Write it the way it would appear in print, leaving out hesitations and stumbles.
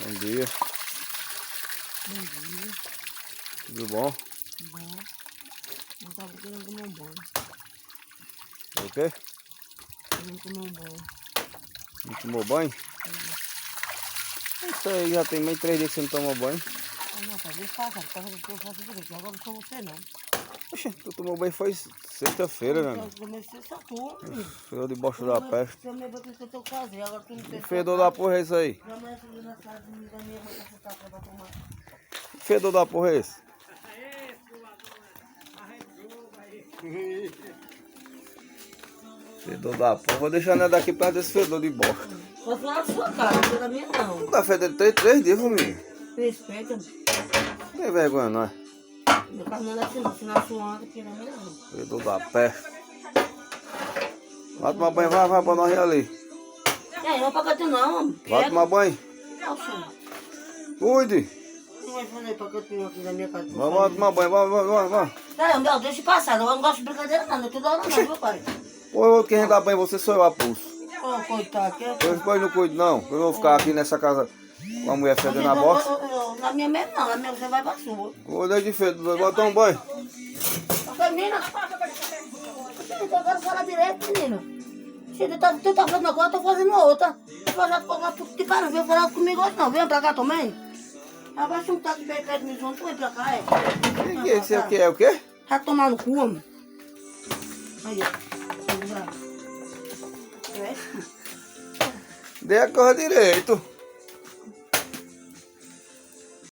Bom dia. Bom dia. Tudo bom? Bom. Eu tava querendo tomar um banho. O quê? Querendo tomar um banho. Não tomou banho? Isso aí, já tem meio 3 dias que você não toma banho. Ah, não, tá bem fácil. Tá fazendo o que eu faço por aqui. Agora não sou você, não. Oxe, tu tomou banho foi sexta-feira, né? Eu comecei essa turma, menino. Fedor debaixo da peste. Eu me botei o que eu fazer. Agora tu não Que tem fedor da porra é esse aí? Já amanhã eu na casa da minha mãe pra sentar pra tomar. Que fedor da porra é esse? Fedor da porra. Vou deixar nada daqui perto desse fedor de bosta. Vou falar da sua cara, não da minha não. Não tá fedendo 3 dias, família. Respeita. Não tem vergonha, não é? Meu carro não é assim, não. Se na sua anda, que não é mesmo. Fedor da peste. Vai tomar banho, vai pra nós ir ali. E aí, não paga tu não. Vai tomar banho. Nossa. Cuide. Não vai fazer pra cantinho aqui da minha casa. Vai tomar banho, vai. Não, meu, deixa eu passar. Eu não gosto de brincadeira, não. Não toda hora não, meu pai. Pô, quem dá banho você sou eu a pulso. Ô, coitado. Depois não cuido não. Eu vou ficar aqui nessa casa com a mulher fedendo a bosta. Na minha mesmo não, na minha você vai pra sua. Cuida de fedor, vai tomar um banho. Menina, agora fala direito, menino. Se tu tá fazendo uma coisa, eu tô fazendo outra. Eu vou já te para, não vem falar comigo hoje não. Vem pra cá também. Abaixa um taco de perto de mim, tu vem pra cá, é. Que esse aqui é o quê? Vai tomar no cu, homem. Aí, ó. Dê a corra direito.